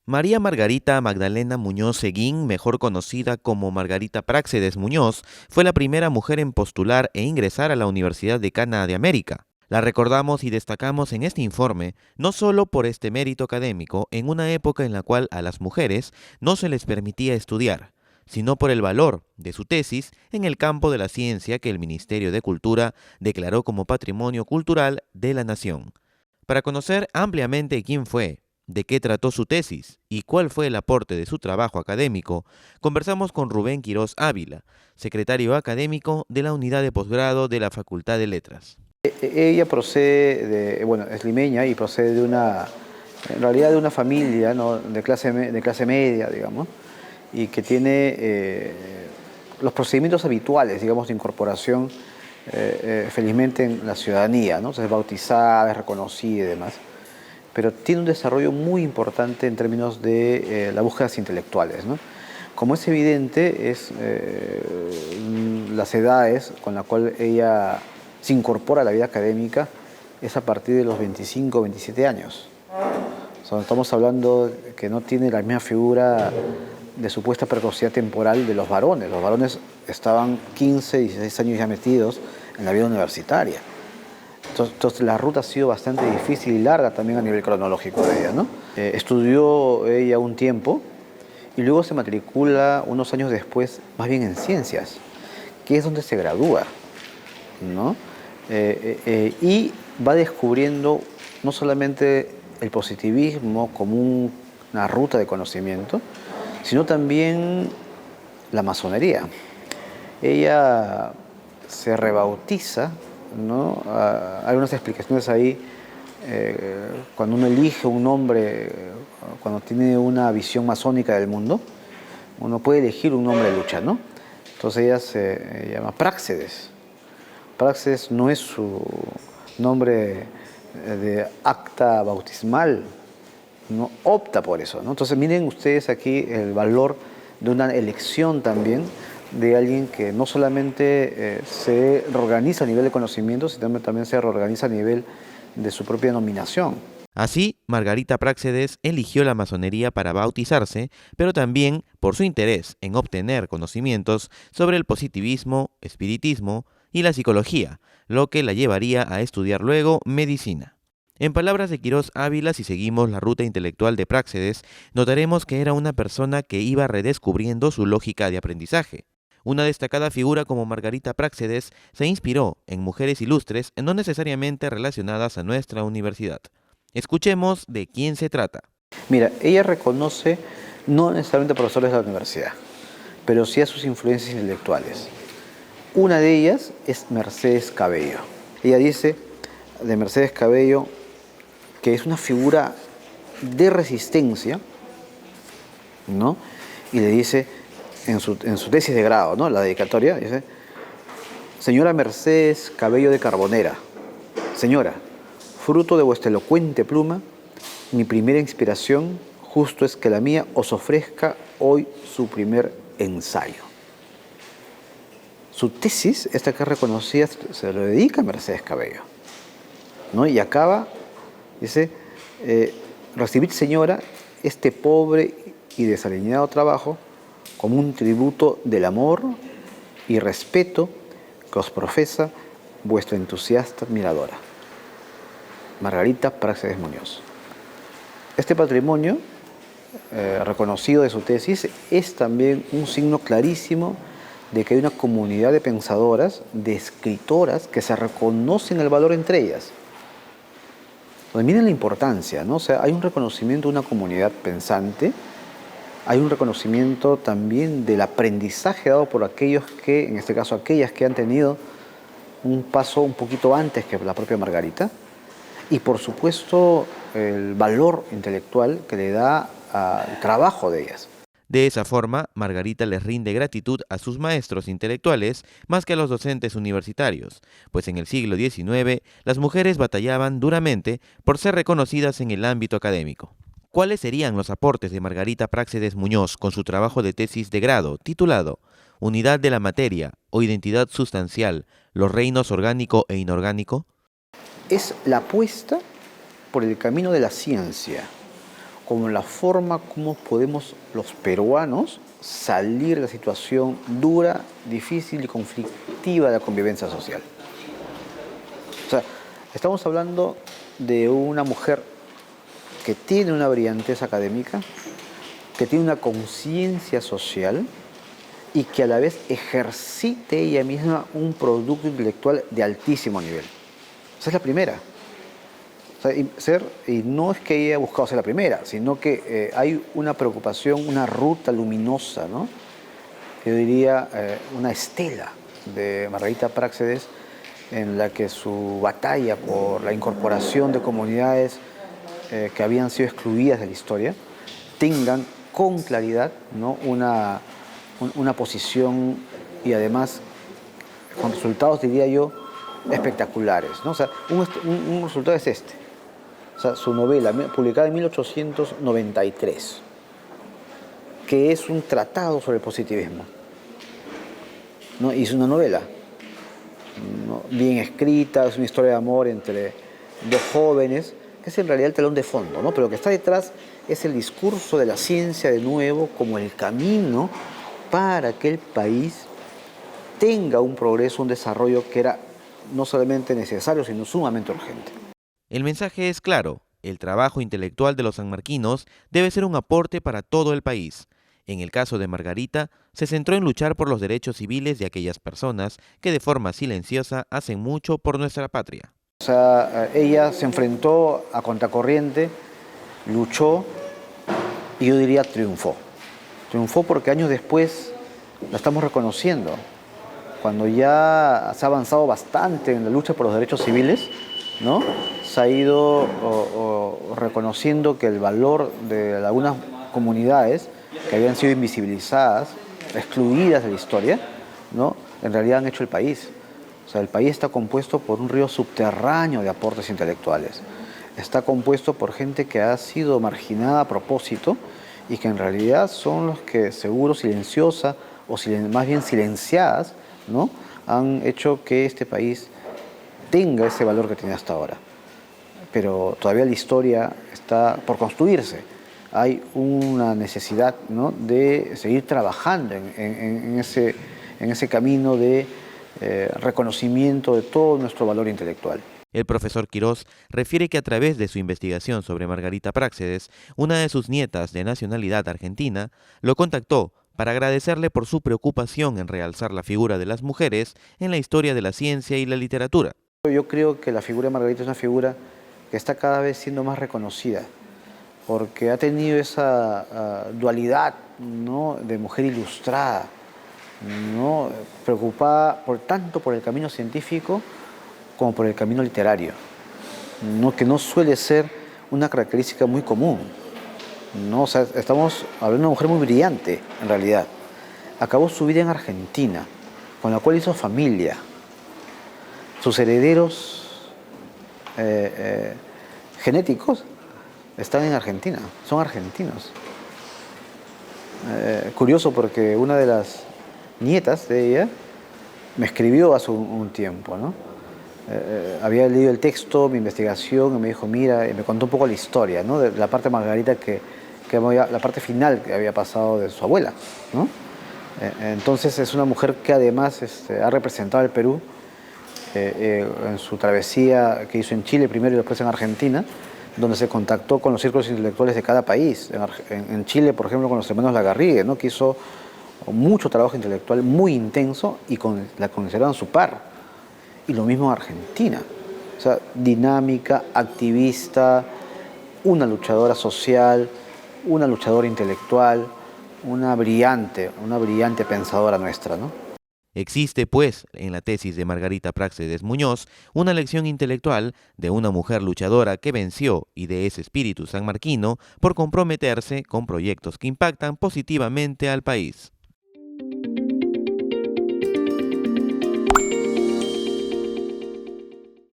María Margarita Magdalena Muñoz Seguín, mejor conocida como Margarita Práxedes Muñoz, fue la primera mujer en postular e ingresar a la Universidad Decana de América. La recordamos y destacamos en este informe no solo por este mérito académico en una época en la cual a las mujeres no se les permitía estudiar, sino por el valor de su tesis en el campo de la ciencia que el Ministerio de Cultura declaró como Patrimonio Cultural de la Nación. Para conocer ampliamente quién fue, de qué trató su tesis y cuál fue el aporte de su trabajo académico, conversamos con Rubén Quirós Ávila, secretario académico de la Unidad de Posgrado de la Facultad de Letras. Ella procede bueno, es limeña y procede en realidad de una familia, ¿no?, de clase media, digamos, y que tiene los procedimientos habituales, digamos, de incorporación, felizmente en la ciudadanía, ¿no? Es bautizada, es reconocida y demás, pero tiene un desarrollo muy importante en términos de las búsquedas intelectuales, ¿no? Como es evidente, las edades con las cuales ella se incorpora a la vida académica es a partir de los 25 o 27 años. O sea, estamos hablando que no tiene la misma figura de supuesta precocidad temporal de los varones. Los varones estaban 15, 16 años ya metidos en la vida universitaria. Entonces la ruta ha sido bastante difícil y larga también a nivel cronológico de ella, ¿no? Estudió ella un tiempo y luego se matricula unos años después, más bien en ciencias, que es donde se gradúa, ¿no? Y va descubriendo no solamente el positivismo como una ruta de conocimiento, sino también la masonería. Ella se rebautiza, ¿no? Hay unas explicaciones ahí, cuando uno elige un nombre, cuando tiene una visión masónica del mundo, uno puede elegir un nombre de lucha, ¿no? Entonces ella se llama Práxedes. Práxedes no es su nombre de acta bautismal, no opta por eso, ¿no? Entonces miren ustedes aquí el valor de una elección también de alguien que no solamente se reorganiza a nivel de conocimiento, sino también se reorganiza a nivel de su propia nominación. Así, Margarita Práxedes eligió la masonería para bautizarse, pero también por su interés en obtener conocimientos sobre el positivismo, espiritismo y la psicología, lo que la llevaría a estudiar luego medicina. En palabras de Quirós Ávila, si seguimos la ruta intelectual de Práxedes, notaremos que era una persona que iba redescubriendo su lógica de aprendizaje. Una destacada figura como Margarita Práxedes se inspiró en mujeres ilustres no necesariamente relacionadas a nuestra universidad. Escuchemos de quién se trata. Mira, ella reconoce no necesariamente profesores de la universidad, pero sí a sus influencias intelectuales. Una de ellas es Mercedes Cabello. Ella dice de Mercedes Cabello que es una figura de resistencia, ¿no? Y le dice en su tesis de grado, ¿no?, la dedicatoria, dice: señora Mercedes Cabello de Carbonera, señora, fruto de vuestra elocuente pluma, mi primera inspiración justo es que la mía os ofrezca hoy su primer ensayo. Su tesis, esta que es reconocida, se lo dedica a Mercedes Cabello, ¿no? Y acaba, dice: recibid, señora, este pobre y desaliñado trabajo como un tributo del amor y respeto que os profesa vuestra entusiasta admiradora, Margarita Práxedes Muñoz. Este patrimonio reconocido de su tesis es también un signo clarísimo de que hay una comunidad de pensadoras, de escritoras, que se reconocen el valor entre ellas. Pues miren la importancia, ¿no? O sea, hay un reconocimiento de una comunidad pensante, hay un reconocimiento también del aprendizaje dado por aquellos que, en este caso aquellas que han tenido un paso un poquito antes que la propia Margarita, y por supuesto el valor intelectual que le da al trabajo de ellas. De esa forma, Margarita les rinde gratitud a sus maestros intelectuales más que a los docentes universitarios, pues en el siglo XIX las mujeres batallaban duramente por ser reconocidas en el ámbito académico. ¿Cuáles serían los aportes de Margarita Práxedes Muñoz con su trabajo de tesis de grado titulado Unidad de la materia o identidad sustancial, los reinos orgánico e inorgánico? Es la apuesta por el camino de la ciencia, como la forma como podemos los peruanos salir de la situación dura, difícil y conflictiva de la convivencia social. O sea, estamos hablando de una mujer que tiene una brillantez académica, que tiene una conciencia social y que a la vez ejercite ella misma un producto intelectual de altísimo nivel. Esa es la primera. O sea, y no es que ella haya buscado ser la primera, sino que hay una preocupación, una ruta luminosa, ¿no? Yo diría una estela de Margarita Práxedes, en la que su batalla por la incorporación de comunidades que habían sido excluidas de la historia tengan con claridad, ¿no?, una posición y además con resultados, diría yo, espectaculares, ¿no? O sea, un resultado es este. O sea, su novela, publicada en 1893, que es un tratado sobre el positivismo, ¿no? Y es una novela, ¿no?, bien escrita, es una historia de amor entre dos jóvenes, que es en realidad el telón de fondo, ¿no? Pero lo que está detrás es el discurso de la ciencia de nuevo como el camino para que el país tenga un progreso, un desarrollo que era no solamente necesario, sino sumamente urgente. El mensaje es claro: el trabajo intelectual de los sanmarquinos debe ser un aporte para todo el país. En el caso de Margarita, se centró en luchar por los derechos civiles de aquellas personas que de forma silenciosa hacen mucho por nuestra patria. O sea, ella se enfrentó a contracorriente, luchó y yo diría triunfó. Triunfó porque años después la estamos reconociendo. Cuando ya se ha avanzado bastante en la lucha por los derechos civiles, ¿no?, se ha ido reconociendo que el valor de algunas comunidades que habían sido invisibilizadas, excluidas de la historia, ¿no?, en realidad han hecho el país. O sea, el país está compuesto por un río subterráneo de aportes intelectuales. Está compuesto por gente que ha sido marginada a propósito y que en realidad son los que, seguro silenciosa o más bien silenciadas, ¿no?, han hecho que este país tenga ese valor que tiene hasta ahora. Pero todavía la historia está por construirse. Hay una necesidad, ¿no?, de seguir trabajando en ese camino de reconocimiento de todo nuestro valor intelectual. El profesor Quirós refiere que a través de su investigación sobre Margarita Práxedes, una de sus nietas de nacionalidad argentina lo contactó para agradecerle por su preocupación en realzar la figura de las mujeres en la historia de la ciencia y la literatura. Yo creo que la figura de Margarita es una figura que está cada vez siendo más reconocida, porque ha tenido esa dualidad, ¿no?, de mujer ilustrada, ¿no?, preocupada tanto por el camino científico como por el camino literario, ¿no?, que no suele ser una característica muy común, ¿no? O sea, estamos hablando de una mujer muy brillante, en realidad. Acabó su vida en Argentina, con la cual hizo familia. Sus herederos genéticos están en Argentina, son argentinos. Curioso porque una de las nietas de ella me escribió hace un tiempo, ¿no? Había leído el texto, mi investigación, y me dijo, mira, y me contó un poco la historia, ¿no?, de la parte de Margarita, la parte final que había pasado de su abuela, ¿no? Entonces es una mujer que además ha representado al Perú en su travesía que hizo en Chile primero y después en Argentina, donde se contactó con los círculos intelectuales de cada país. En Chile, por ejemplo, con los hermanos Lagarrigue, ¿no?, que hizo mucho trabajo intelectual muy intenso y la consideraban su par. Y lo mismo en Argentina. O sea, dinámica, activista, una luchadora social, una luchadora intelectual, una brillante pensadora nuestra, ¿no? Existe, pues, en la tesis de Margarita Práxedes Muñoz, una lección intelectual de una mujer luchadora que venció y de ese espíritu sanmarquino por comprometerse con proyectos que impactan positivamente al país.